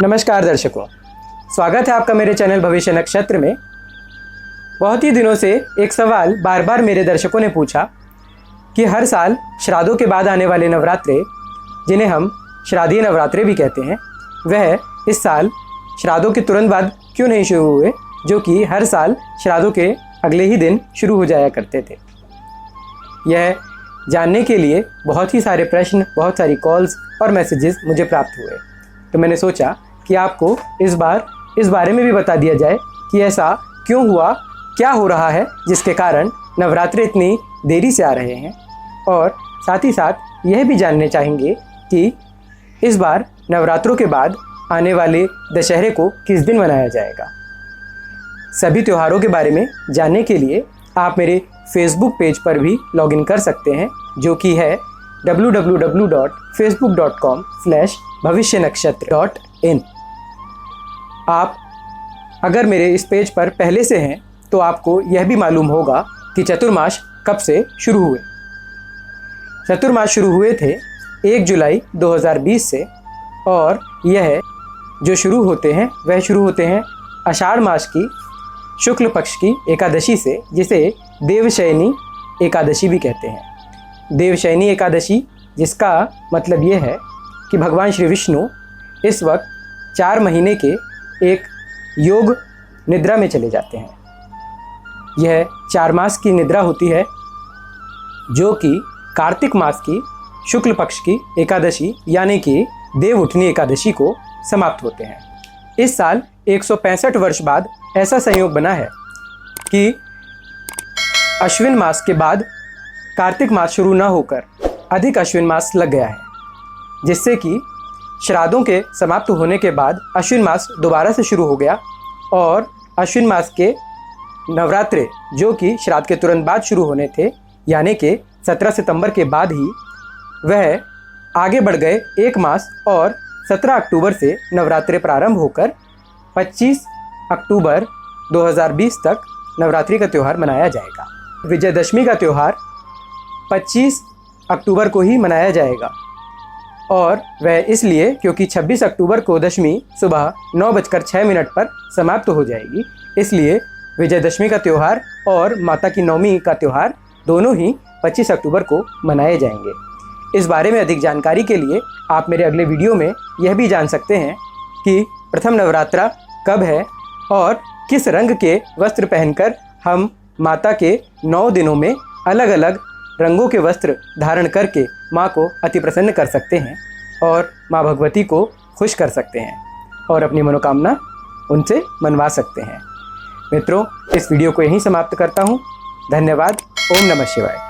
नमस्कार दर्शकों, स्वागत है आपका मेरे चैनल भविष्य नक्षत्र में। बहुत ही दिनों से एक सवाल बार बार मेरे दर्शकों ने पूछा कि हर साल श्राद्धों के बाद आने वाले नवरात्रे, जिन्हें हम श्राद्धीय नवरात्रे भी कहते हैं, वह इस साल श्राद्धों के तुरंत बाद क्यों नहीं शुरू हुए, जो कि हर साल श्राद्धों के अगले ही दिन शुरू हो जाया करते थे। यह जानने के लिए बहुत ही सारे प्रश्न, बहुत सारी कॉल्स और मैसेजेस मुझे प्राप्त हुए, तो मैंने सोचा कि आपको इस बार इस बारे में भी बता दिया जाए कि ऐसा क्यों हुआ, क्या हो रहा है जिसके कारण नवरात्रे इतनी देरी से आ रहे हैं, और साथ ही साथ यह भी जानने चाहेंगे कि इस बार नवरात्रों के बाद आने वाले दशहरे को किस दिन मनाया जाएगा। सभी त्योहारों के बारे में जानने के लिए आप मेरे फेसबुक पेज पर भी लॉगिन कर सकते हैं, जो कि है www.facebook.com/भविष्यनक्षत्र.in। आप अगर मेरे इस पेज पर पहले से हैं तो आपको यह भी मालूम होगा कि चतुर्मास कब से शुरू हुए। चतुर्मास शुरू हुए थे 1 जुलाई 2020 से, और यह जो शुरू होते हैं वह शुरू होते हैं आषाढ़ मास की शुक्ल पक्ष की एकादशी से, जिसे देवशयनी एकादशी भी कहते हैं। देवशयनी एकादशी, जिसका मतलब ये है कि भगवान श्री विष्णु इस वक्त 4 महीने के एक योग निद्रा में चले जाते हैं। यह 4 मास की निद्रा होती है, जो कि कार्तिक मास की शुक्ल पक्ष की एकादशी यानी कि देव उठनी एकादशी को समाप्त होते हैं। इस साल 165 वर्ष बाद ऐसा संयोग बना है कि अश्विन मास के बाद कार्तिक मास शुरू न होकर अधिक अश्विन मास लग गया है, जिससे कि श्राद्धों के समाप्त होने के बाद अश्विन मास दोबारा से शुरू हो गया, और अश्विन मास के नवरात्रे, जो कि श्राद्ध के तुरंत बाद शुरू होने थे यानी कि 17 सितंबर के बाद ही, वह आगे बढ़ गए 1 मास, और 17 अक्टूबर से नवरात्रे प्रारंभ होकर 25 अक्टूबर 2020 तक नवरात्रि का त्यौहार मनाया जाएगा। विजयदशमी का त्यौहार 25 अक्टूबर को ही मनाया जाएगा, और वह इसलिए क्योंकि 26 अक्टूबर को दशमी सुबह 9:06 पर समाप्त हो जाएगी। इसलिए विजयदशमी का त्यौहार और माता की नवमी का त्यौहार दोनों ही 25 अक्टूबर को मनाए जाएंगे। इस बारे में अधिक जानकारी के लिए आप मेरे अगले वीडियो में यह भी जान सकते हैं कि प्रथम नवरात्रा कब है और किस रंग के वस्त्र पहनकर हम माता के 9 दिनों में अलग अलग रंगों के वस्त्र धारण करके माँ को अति प्रसन्न कर सकते हैं और माँ भगवती को खुश कर सकते हैं और अपनी मनोकामना उनसे मनवा सकते हैं। मित्रों, इस वीडियो को यहीं समाप्त करता हूँ। धन्यवाद। ओम नमः शिवाय।